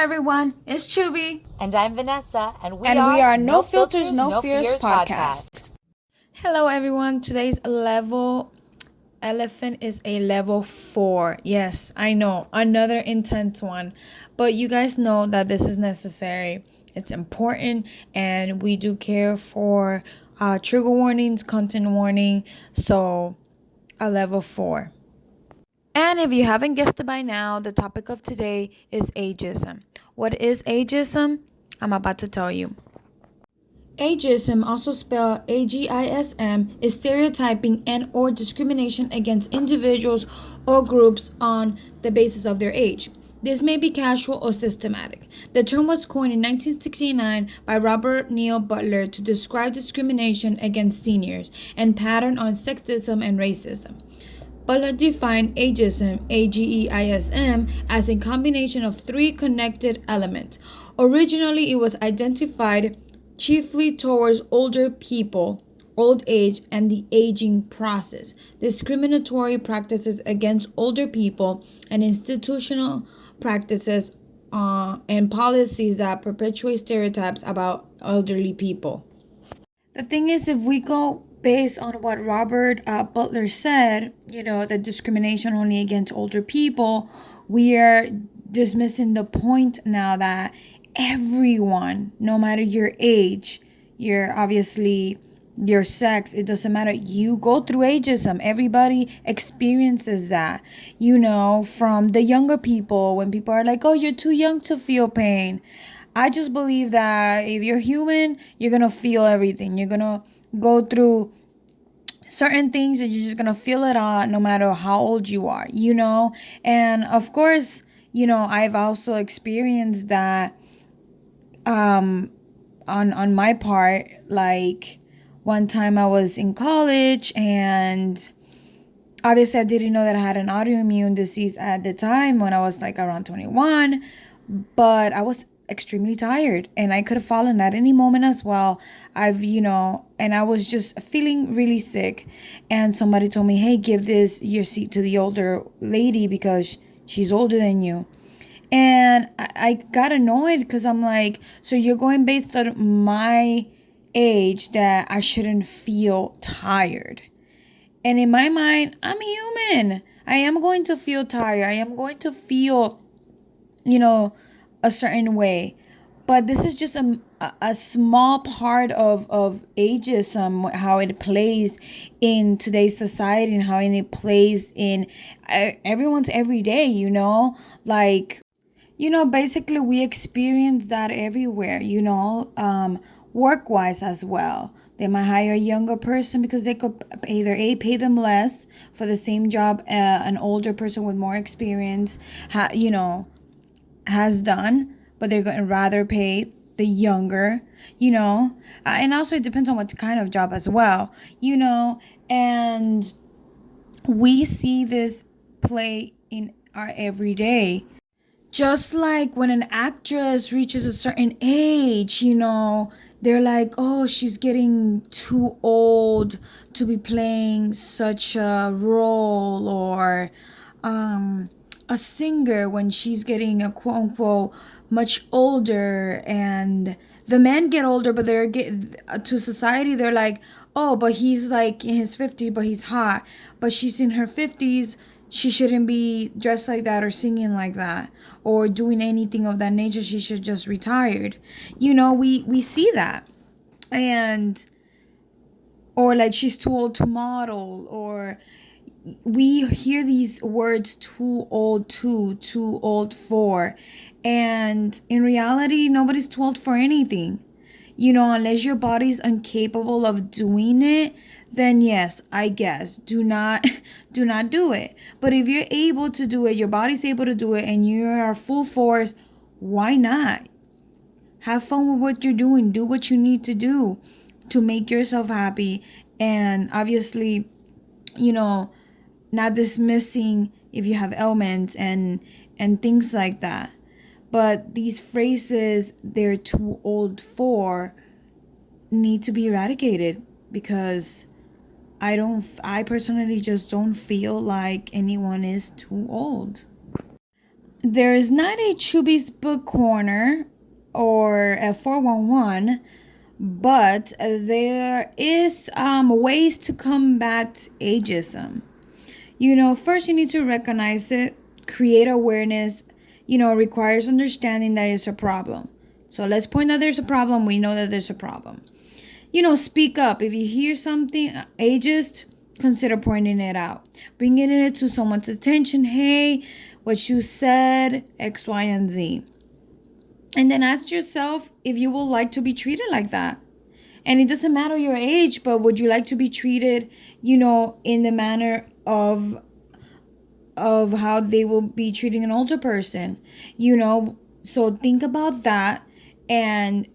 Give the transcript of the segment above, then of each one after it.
everyone, it's Chubby. And I'm Vanessa, and we are No Filters, No Fears podcast. Hello everyone, today's level elephant is a level 4. Yes, I know, another intense one. But you guys know that this is necessary. It's important, and we do care for trigger warnings, content warning. So, a level 4. And if you haven't guessed it by now, the topic of today is ageism. What is ageism? I'm about to tell you. Ageism, also spelled Agism, is stereotyping and or discrimination against individuals or groups on the basis of their age. This may be casual or systematic. The term was coined in 1969 by Robert Neil Butler to describe discrimination against seniors and pattern on sexism and racism. Butler defined ageism, Ageism, as a combination of three connected elements. Originally, it was identified chiefly towards older people, old age, and the aging process, discriminatory practices against older people, and institutional practices and policies that perpetuate stereotypes about elderly people. The thing is, if we go based on what Robert Butler said, the discrimination only against older people, we are dismissing the point now that everyone, no matter your age, your sex, it doesn't matter. You go through ageism. Everybody experiences that, from the younger people, when people are like, oh, you're too young to feel pain. I just believe that if you're human, you're going to feel everything. You're going to go through certain things and you're just going to feel it out no matter how old you are, And of course, I've also experienced that on my part. Like one time I was in college, and obviously I didn't know that I had an autoimmune disease at the time when I was like around 21, but I was extremely tired and I could have fallen at any moment as well. And I was just feeling really sick, and somebody told me, hey, give your seat to the older lady because she's older than you. And I got annoyed because I'm like, so you're going based on my age that I shouldn't feel tired. And in my mind, I'm human. I am going to feel tired. I am going to feel, a certain way. But this is just a small part of ageism, how it plays in today's society and how it plays in everyone's everyday, basically we experience that everywhere, work-wise as well. They might hire a younger person because they could pay them less for the same job an older person with more experience has done, but they're going to rather pay the younger, and also it depends on what kind of job as well, and we see this play in our everyday. Just like when an actress reaches a certain age, they're like, oh, she's getting too old to be playing such a role, or a singer when she's getting a quote unquote much older, and the men get older, but to society they're like, oh, but he's like in his 50s, but he's hot, but she's in her 50s, she shouldn't be dressed like that or singing like that or doing anything of that nature, she should just retired. We see that. And or like she's too old to model, or we hear these words, too old to, too old for, and in reality nobody's too old for anything. Unless your body's incapable of doing it, then yes, I guess do not do it. But if you're able to do it, your body's able to do it, and you are full force, why not? Have fun with what you're doing. Do what you need to do to make yourself happy. And obviously, not dismissing if you have ailments and things like that. But these phrases, they're too old for, need to be eradicated, because I personally just don't feel like anyone is too old. there's not a Chubby's Book Corner or a 411, but there is ways to combat ageism. First you need to recognize it, create awareness, requires understanding that it's a problem. So let's point out there's a problem. We know that there's a problem. Speak up. If you hear something ageist, consider pointing it out, bringing it to someone's attention. Hey, what you said, X, Y, and Z. And then ask yourself if you would like to be treated like that. And it doesn't matter your age, but would you like to be treated, in the manner of how they will be treating an older person, So think about that and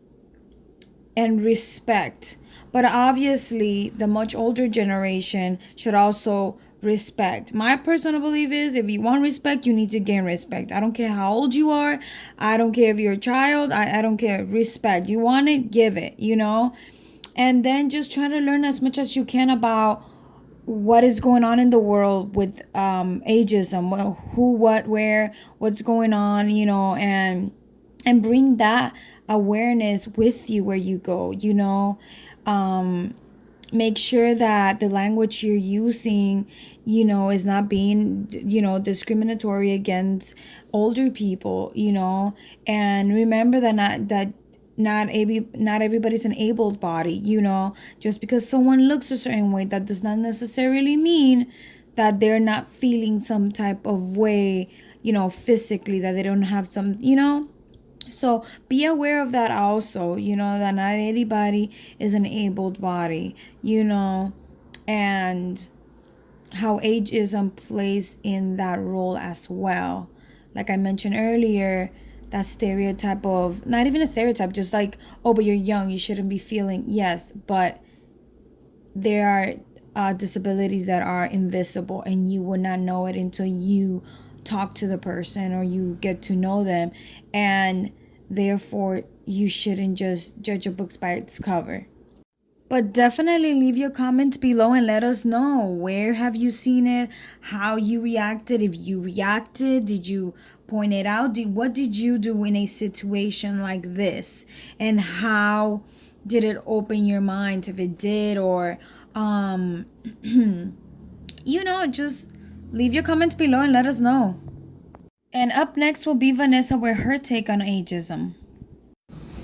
respect. But obviously, the much older generation should also respect. My personal belief is if you want respect, you need to gain respect. I don't care how old you are. I don't care if you're a child. I don't care. Respect. You want it, give it, And then just try to learn as much as you can about what is going on in the world with ageism. Well, who, what, where, what's going on, and bring that awareness with you where you go, make sure that the language you're using, is not being, discriminatory against older people, and remember that not everybody's an able body, just because someone looks a certain way, that does not necessarily mean that they're not feeling some type of way, physically, that they don't have some, So be aware of that also, that not anybody is an abled body, and how ageism plays in that role as well. Like I mentioned earlier, that stereotype of, not even a stereotype, just like, oh, but you're young, you shouldn't be feeling. Yes, but there are disabilities that are invisible, and you will not know it until you talk to the person or you get to know them, and therefore you shouldn't just judge a book by its cover. But definitely leave your comments below and let us know, where have you seen it, how you reacted. If you reacted, did you point it out? What did you do in a situation like this, and how did it open your mind, if it did? Or just leave your comments below and let us know. And up next will be Vanessa with her take on ageism.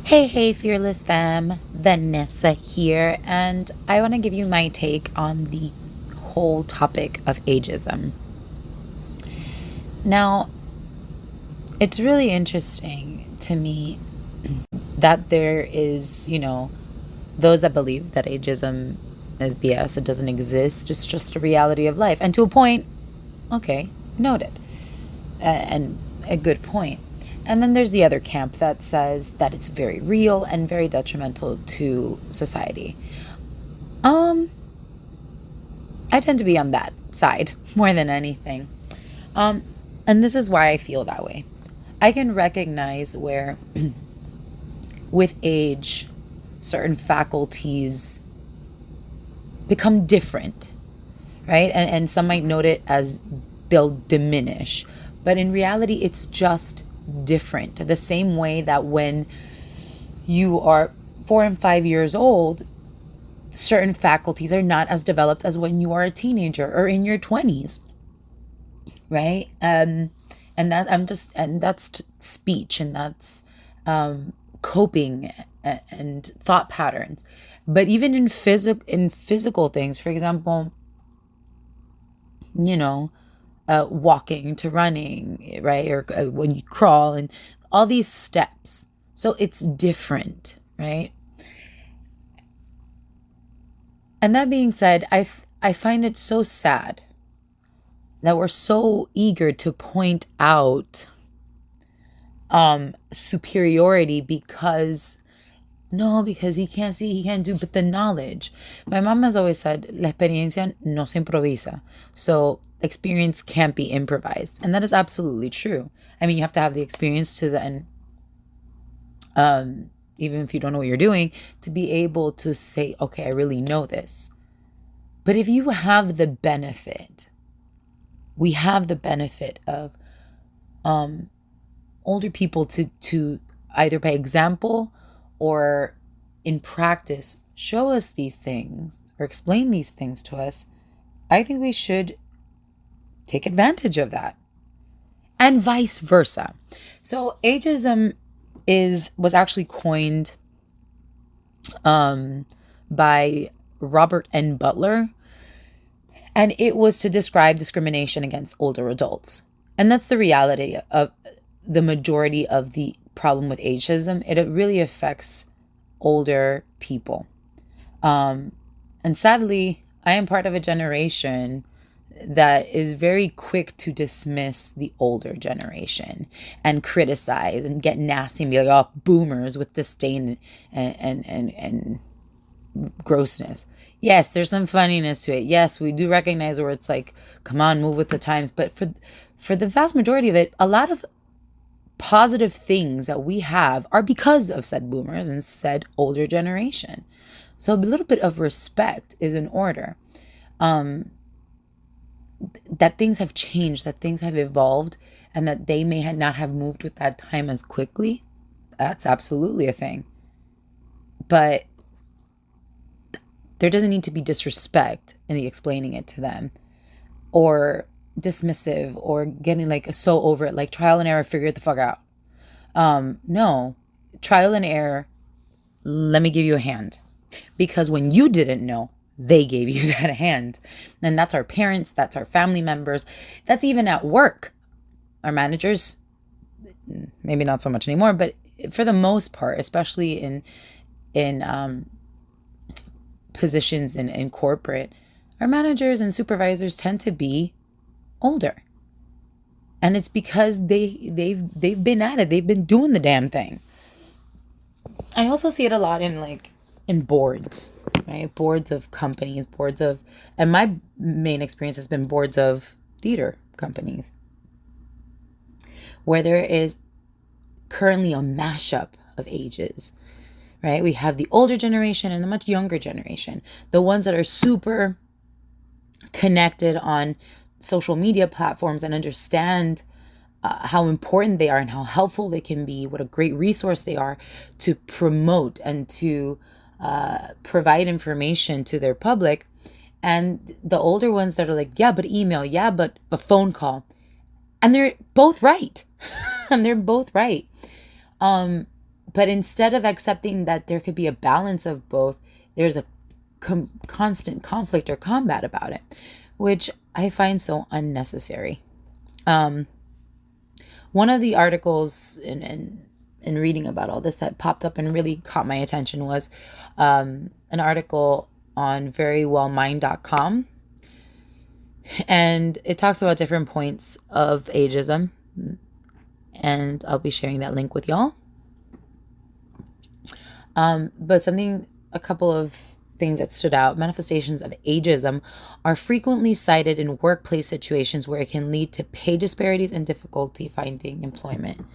Hey, Fearless Fam, Vanessa here, and I want to give you my take on the whole topic of ageism. Now, it's really interesting to me that there is, those that believe that ageism is BS, it doesn't exist, it's just a reality of life. And to a point, okay, noted. And a good point. And then there's the other camp that says that it's very real and very detrimental to society. I tend to be on that side more than anything. And this is why I feel that way. I can recognize where with age, certain faculties become different, right? And some might note it as they'll diminish. But in reality, it's just different. The same way that when you are 4 and 5 years old, certain faculties are not as developed as when you are a teenager or in your 20s, right? And that's speech, and that's coping and thought patterns. But even in physical things, for example, walking to running, right? Or when you crawl, and all these steps. So it's different, right? And that being said, I find it so sad that we're so eager to point out superiority because he can't see, he can't do, but the knowledge. My mom has always said, la experiencia no se improvisa. So experience can't be improvised. And that is absolutely true. I mean, you have to have the experience to then, even if you don't know what you're doing, to be able to say, okay, I really know this. But if you have the benefit, we have the benefit of older people to either by example or in practice show us these things or explain these things to us, I think we should take advantage of that. And vice versa. So ageism was actually coined by Robert N. Butler, and it was to describe discrimination against older adults. And that's the reality of the majority of the problem with ageism. It really affects older people. And sadly, I am part of a generation that is very quick to dismiss the older generation and criticize and get nasty and be like, oh, boomers, with disdain and grossness. Yes, there's some funniness to it. Yes, we do recognize where it's like, come on, move with the times. But for the vast majority of it, a lot of positive things that we have are because of said boomers and said older generation. So a little bit of respect is in order. That things have changed, that things have evolved, and that they may not have moved with that time as quickly. That's absolutely a thing. But there doesn't need to be disrespect in the explaining it to them, or dismissive, or getting like so over it, like trial and error, figure it the fuck out. No, trial and error, let me give you a hand. Because when you didn't know, they gave you that hand. And that's our parents, that's our family members, that's even at work. Our managers, maybe not so much anymore, but for the most part, especially in positions in corporate, our managers and supervisors tend to be older. And it's because they've been at it, they've been doing the damn thing. I also see it a lot in boards, right? Boards of companies, and my main experience has been boards of theater companies, where there is currently a mashup of ages, right? We have the older generation and the much younger generation, the ones that are super connected on social media platforms and understand how important they are and how helpful they can be, what a great resource they are to promote and to provide information to their public. And the older ones that are like, yeah, but email, yeah, but a phone call. And they're both right. And they're both right. But instead of accepting that there could be a balance of both, there's a constant conflict or combat about it, which I find so unnecessary. One of the articles in reading about all this that popped up and really caught my attention was an article on verywellmind.com. And it talks about different points of ageism. And I'll be sharing that link with y'all. But a couple of things that stood out: manifestations of ageism are frequently cited in workplace situations where it can lead to pay disparities and difficulty finding employment.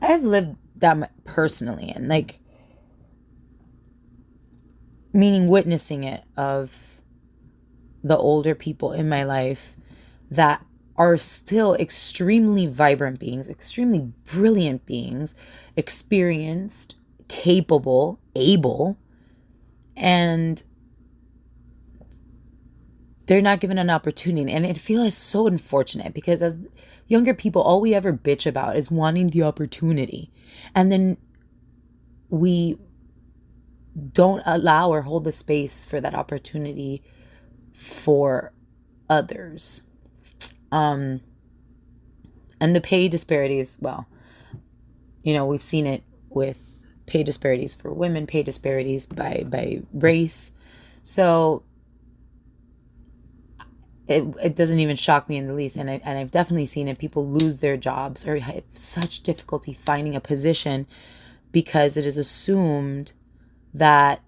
I have lived that personally, and meaning witnessing it, of the older people in my life that are still extremely vibrant beings, extremely brilliant beings, experienced, capable, able, and they're not given an opportunity. And I feel it's so unfortunate, because as younger people, all we ever bitch about is wanting the opportunity. And then we don't allow or hold the space for that opportunity for others. And the pay disparities, well, we've seen it with pay disparities for women, pay disparities by race. So it doesn't even shock me in the least. And I've definitely seen it. People lose their jobs or have such difficulty finding a position because it is assumed that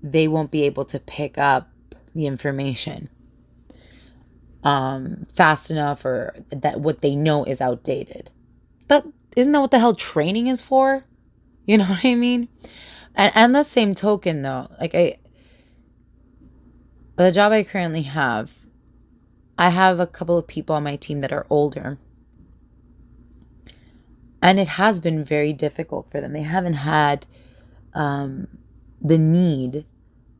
they won't be able to pick up the information fast enough, or that what they know is outdated. But isn't that what the hell training is for? You know what I mean? And the same token, though, the job I currently have, I have a couple of people on my team that are older. And it has been very difficult for them. They haven't had the need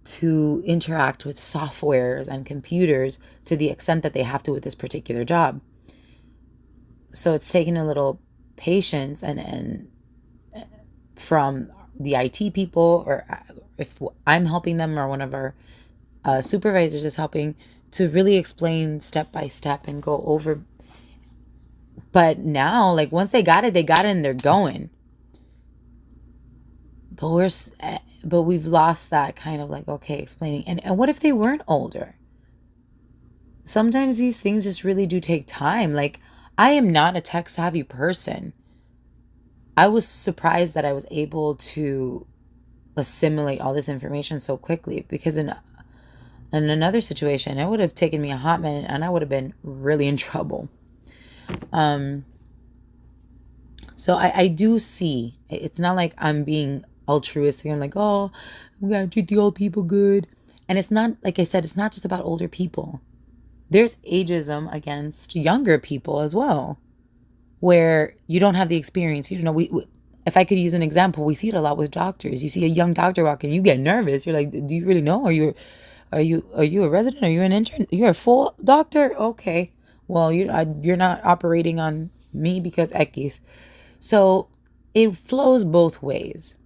to interact with softwares and computers to the extent that they have to with this particular job. So it's taken a little patience and from the IT people, or if I'm helping them or one of our supervisors is helping, to really explain step by step and go over. But now, like, once they got it and they're going. But we've lost that kind of like, okay, explaining. And what if they weren't older? Sometimes these things just really do take time. Like, I am not a tech savvy person. I was surprised that I was able to assimilate all this information so quickly, because in another situation, it would have taken me a hot minute and I would have been really in trouble. So I do see, it's not like I'm being altruistic. I'm like, oh, we gotta treat the old people good. And it's not, like I said, it's not just about older people. There's ageism against younger people as well, where you don't have the experience. You know, if I could use an example, we see it a lot with doctors. You see a young doctor walking, you get nervous. You're like, do you really know? Are you a resident? Are you an intern? You're a full doctor? Okay. Well, you're not operating on me because X. So it flows both ways.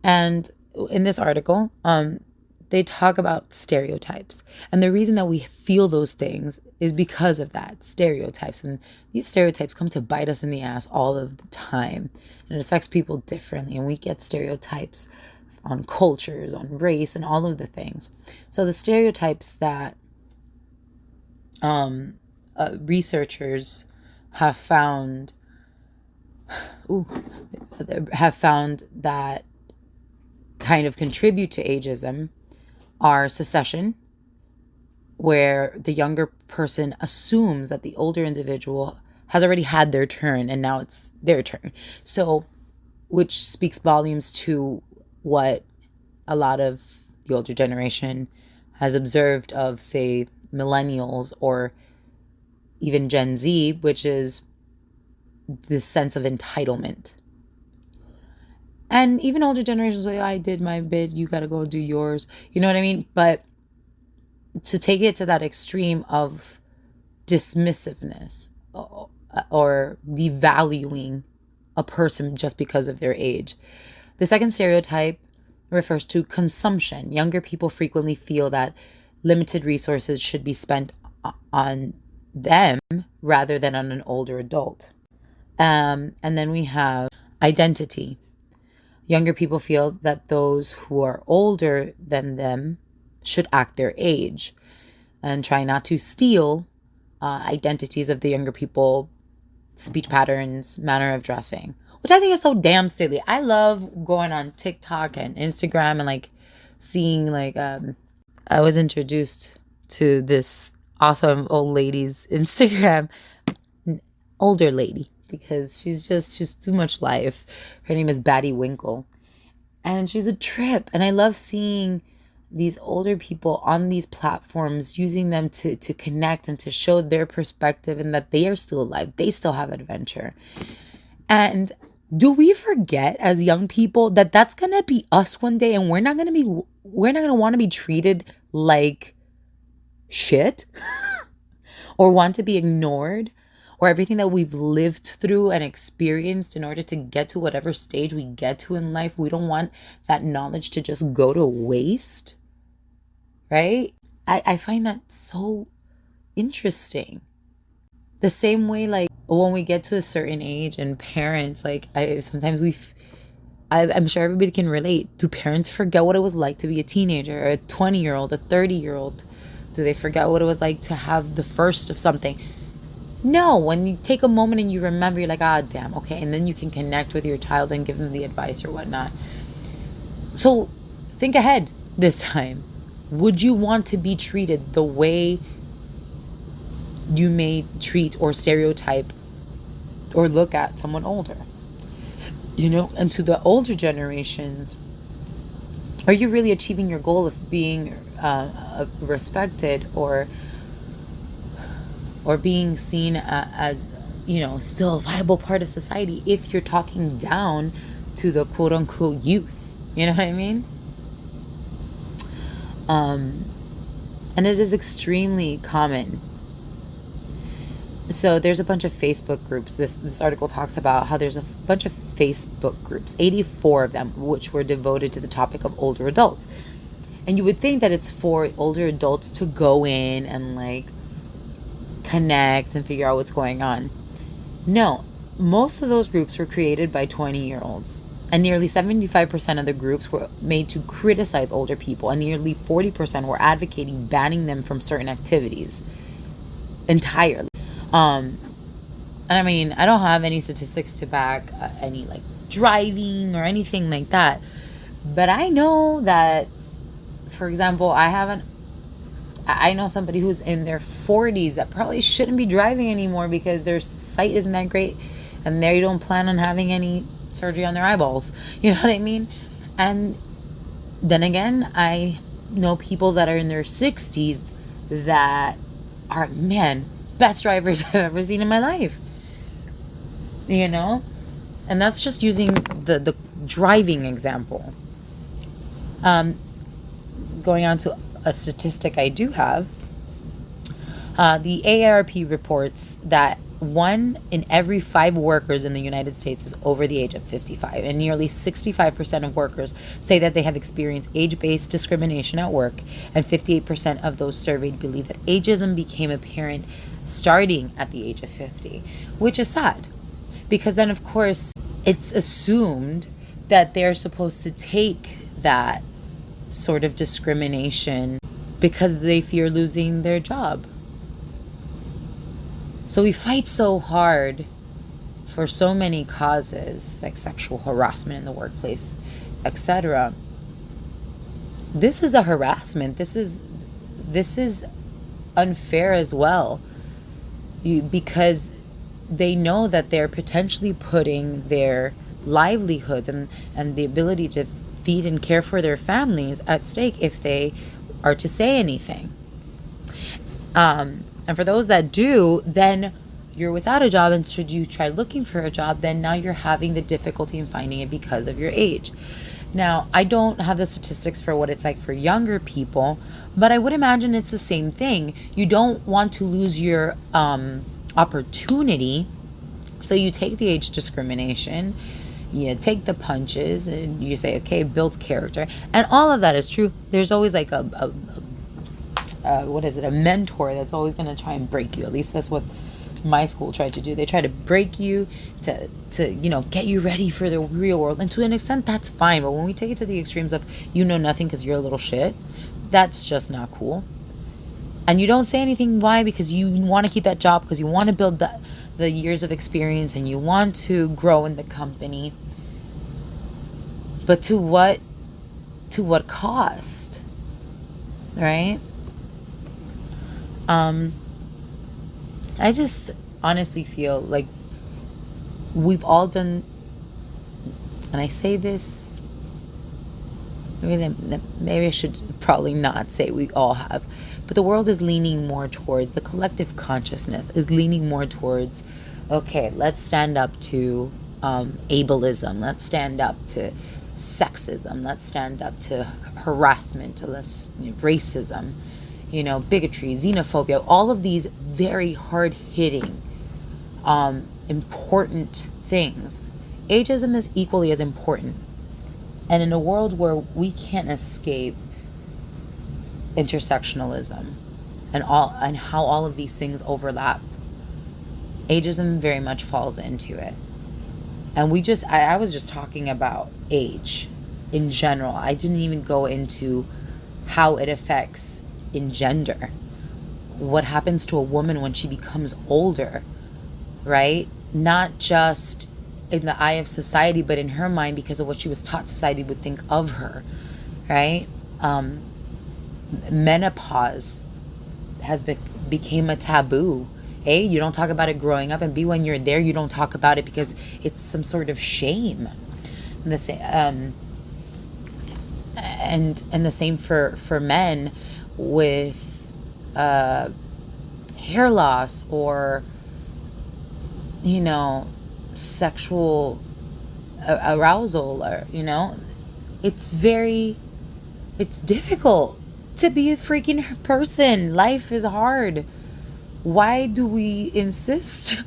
And in this article, they talk about stereotypes. And the reason that we feel those things is because of that, stereotypes. And these stereotypes come to bite us in the ass all of the time. And it affects people differently. And we get stereotypes on cultures, on race, and all of the things. So the stereotypes that researchers have found that kind of contribute to ageism are secession, where the younger person assumes that the older individual has already had their turn and now it's their turn. So, which speaks volumes to what a lot of the older generation has observed of, say, millennials or even Gen Z, which is this sense of entitlement. And even older generations, like, I did my bit, you got to go do yours. You know what I mean? But to take it to that extreme of dismissiveness or devaluing a person just because of their age. The second stereotype refers to consumption. Younger people frequently feel that limited resources should be spent on them rather than on an older adult. And then we have identity. Younger people feel that those who are older than them should act their age and try not to steal identities of the younger people, speech patterns, manner of dressing, which I think is so damn silly. I love going on TikTok and Instagram and like seeing like, I was introduced to this awesome old lady's Instagram, older lady, because she's too much life. Her name is Batty Winkle, and she's a trip. And I love seeing these older people on these platforms, using them to connect and to show their perspective and that they are still alive. They still have adventure. And do we forget as young people that that's going to be us one day, and we're not going to want to be treated like shit or want to be ignored, or everything that we've lived through and experienced in order to get to whatever stage we get to in life. We don't want that knowledge to just go to waste, right? I find that so interesting. The same way, like, when we get to a certain age and parents, like, sometimes I'm sure everybody can relate. Do parents forget what it was like to be a teenager, or a 20-year-old, a 30-year-old? Do they forget what it was like to have the first of something? No, when you take a moment and you remember, you're like, ah, damn, okay. And then you can connect with your child and give them the advice or whatnot. So think ahead this time. Would you want to be treated the way you may treat or stereotype or look at someone older? You know, and to the older generations, are you really achieving your goal of being respected or being seen as still a viable part of society if you're talking down to the quote unquote youth. You know what I mean? And it is extremely common. So there's a bunch of Facebook groups. This article talks about how there's a bunch of Facebook groups, 84 of them, which were devoted to the topic of older adults. And you would think that it's for older adults to go in and like connect and figure out what's going on. No, most of those groups were created by 20-year-olds. And nearly 75% of the groups were made to criticize older people. And nearly 40% were advocating banning them from certain activities entirely. And I mean, I don't have any statistics to back any like driving or anything like that. But I know that, for example, I know somebody who's in their 40s that probably shouldn't be driving anymore because their sight isn't that great and they don't plan on having any surgery on their eyeballs. You know what I mean? And then again, I know people that are in their 60s that are, man, best drivers I've ever seen in my life. And that's just using the driving example. Going on to a statistic I do have, the AARP reports that 1 in every 5 workers in the United States is over the age of 55, and nearly 65% of workers say that they have experienced age-based discrimination at work, and 58% of those surveyed believe that ageism became apparent starting at the age of 50, which is sad, because then of course it's assumed that they're supposed to take that sort of discrimination because they fear losing their job. So we fight so hard for so many causes, like sexual harassment in the workplace, etc. This is a harassment. This is unfair as well, because they know that they're potentially putting their livelihoods and the ability to feed and care for their families at stake if they are to say anything. And for those that do, then you're without a job, and should you try looking for a job, then now you're having the difficulty in finding it because of your age. Now, I don't have the statistics for what it's like for younger people, but I would imagine it's the same thing. You don't want to lose your opportunity, so you take the age discrimination, you take the punches, and you say, okay, builds character. And all of that is true. There's always like a mentor that's always going to try and break you. At least that's what my school tried to do. They try to break you to get you ready for the real world. And to an extent, that's fine. But when we take it to the extremes of you know nothing because you're a little shit, that's just not cool. And you don't say anything. Why? Because you want to keep that job, because you want to build the years of experience, and you want to grow in the company. But to what cost? Right? I just honestly feel like we've all done, and I say this, maybe I should probably not say we all have, but the world is leaning more towards, the collective consciousness is leaning more towards, okay, let's stand up to ableism, let's stand up to sexism, let's stand up to harassment, to racism, bigotry, xenophobia, all of these very hard-hitting, important things. Ageism is equally as important. And in a world where we can't escape intersectionalism and how all of these things overlap, ageism very much falls into it. And I was just talking about age in general. I didn't even go into how it affects in gender. What happens to a woman when she becomes older, right? Not just in the eye of society, but in her mind, because of what she was taught society would think of her, right? Menopause became a taboo. A, you don't talk about it growing up, and B, when you're there, you don't talk about it because it's some sort of shame. And the same for men with hair loss or sexual arousal, or, it's difficult to be a freaking person. Life is hard. Why do we insist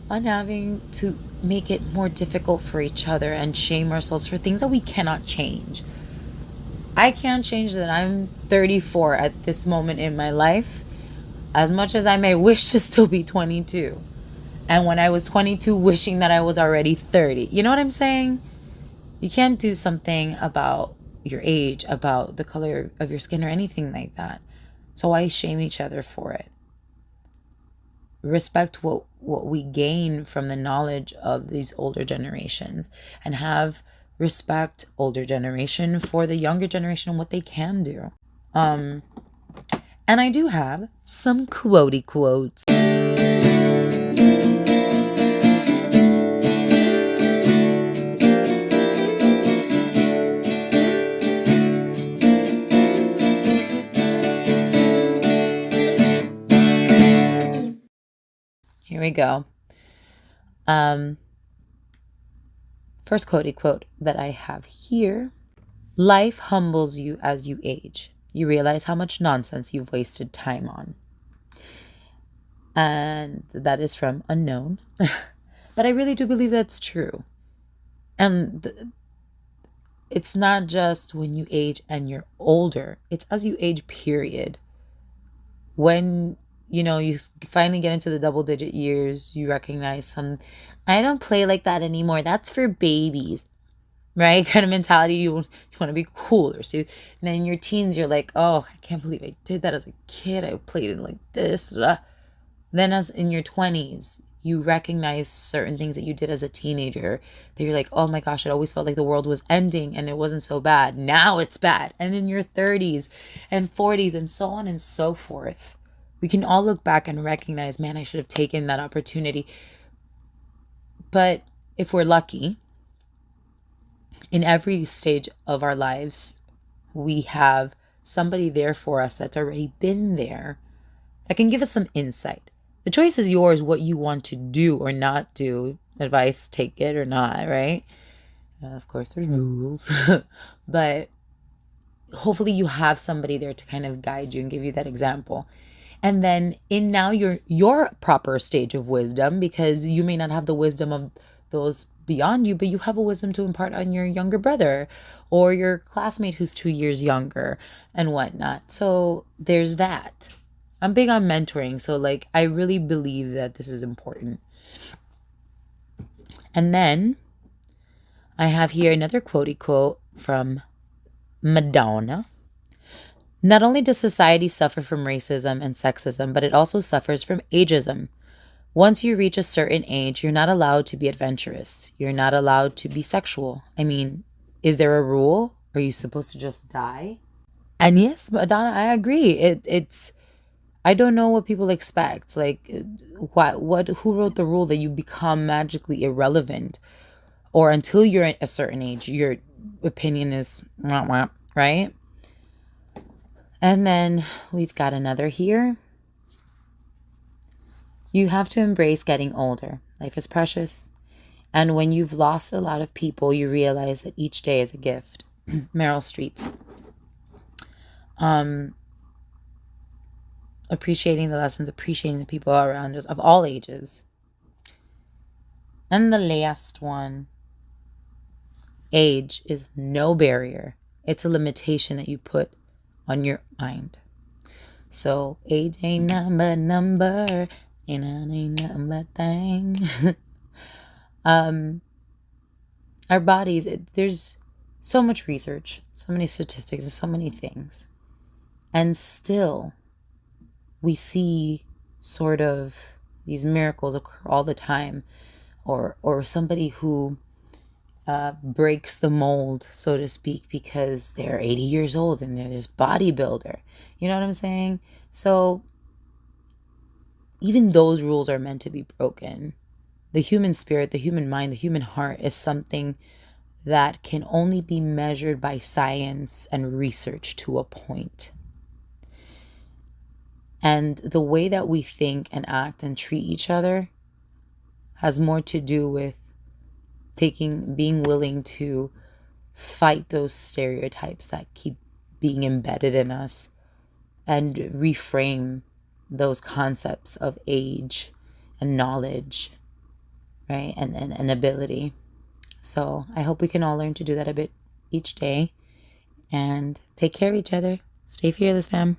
on having to make it more difficult for each other and shame ourselves for things that we cannot change? I can't change that I'm 34 at this moment in my life, as much as I may wish to still be 22. And when I was 22, wishing that I was already 30. You know what I'm saying? You can't do something about your age, about the color of your skin, or anything like that. So why shame each other for it? Respect what we gain from the knowledge of these older generations, and have respect, older generation, for the younger generation and what they can do. And I do have some quotey quotes. Here we go. First quotey quote that I have here. Life humbles you as you age. You realize how much nonsense you've wasted time on. And that is from Unknown. But I really do believe that's true. And it's not just when you age and you're older. It's as you age, period. When you finally get into the double-digit years, you recognize I don't play like that anymore. That's for babies, right? Kind of mentality. You want to be cooler. So then in your teens, you're like, oh, I can't believe I did that as a kid. I played it like this. Blah. Then as in your 20s, you recognize certain things that you did as a teenager that you're like, oh my gosh, it always felt like the world was ending and it wasn't so bad. Now it's bad. And in your 30s and 40s and so on and so forth, we can all look back and recognize, man, I should have taken that opportunity. But if we're lucky, in every stage of our lives, we have somebody there for us that's already been there that can give us some insight. The choice is yours, what you want to do or not do. Advice, take it or not, right? Of course, there's rules. But hopefully you have somebody there to kind of guide you and give you that example. And then in now your proper stage of wisdom, because you may not have the wisdom of those beyond you, but you have a wisdom to impart on your younger brother or your classmate who's 2 years younger and whatnot. So there's that. I'm big on mentoring. So I really believe that this is important. And then I have here another quotey quote from Madonna. Not only does society suffer from racism and sexism, but it also suffers from ageism. Once you reach a certain age, you're not allowed to be adventurous. You're not allowed to be sexual. I mean, is there a rule? Are you supposed to just die? And yes, Madonna, I agree. It's I don't know what people expect. Who wrote the rule that you become magically irrelevant, or until you're at a certain age, your opinion is wah, wah, right? And then we've got another here. You have to embrace getting older. Life is precious. And when you've lost a lot of people, you realize that each day is a gift. Meryl Streep. Appreciating the lessons, appreciating the people around us of all ages. And the last one. Age is no barrier. It's a limitation that you put on your mind. So age ain't nothing but a number, and I ain't nothing but a thing. Our bodies, there's so much research, so many statistics, and so many things. And still, we see sort of these miracles occur all the time, or somebody who breaks the mold, so to speak, because they're 80 years old and they're this bodybuilder. You know what I'm saying? So even those rules are meant to be broken. The human spirit, the human mind, the human heart is something that can only be measured by science and research to a point. And the way that we think and act and treat each other has more to do with being willing to fight those stereotypes that keep being embedded in us and reframe those concepts of age and knowledge, right? And ability. So I hope we can all learn to do that a bit each day and take care of each other. Stay fearless, fam.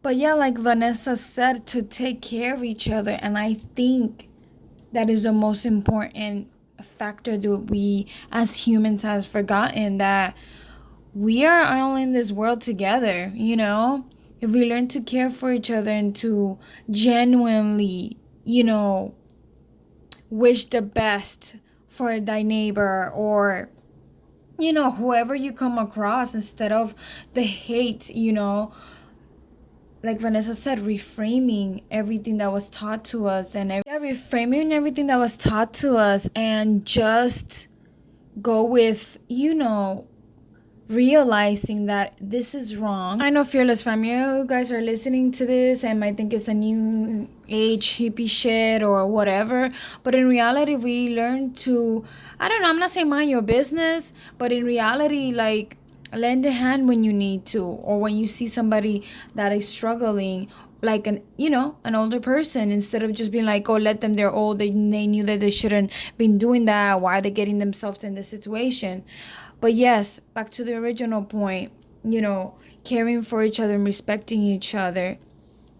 But yeah, like Vanessa said, to take care of each other. And I think that is the most important factor that we as humans has forgotten, that we are all in this world together, you know? If we learn to care for each other and to genuinely, wish the best for thy neighbor or, whoever you come across, instead of the hate, like Vanessa said, reframing everything that was taught to us reframing everything that was taught to us and just go with, realizing that this is wrong. I know, fearless fam, you guys are listening to this and might think it's a new age hippie shit or whatever, but in reality we learn to, I don't know, I'm not saying mind your business, but in reality, like, lend a hand when you need to, or when you see somebody that is struggling, like an older person, instead of just being like, oh, let them, they're old, they knew that they shouldn't been doing that, why are they getting themselves in this situation? But yes, back to the original point, caring for each other and respecting each other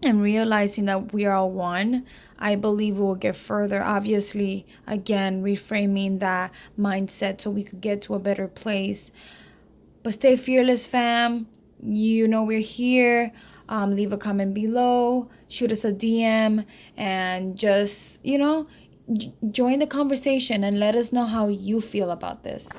and realizing that we are all one, I believe we'll get further. Obviously, again, reframing that mindset so we could get to a better place. But stay fearless, fam. We're here. Leave a comment below, shoot us a DM, and just, join the conversation and let us know how you feel about this.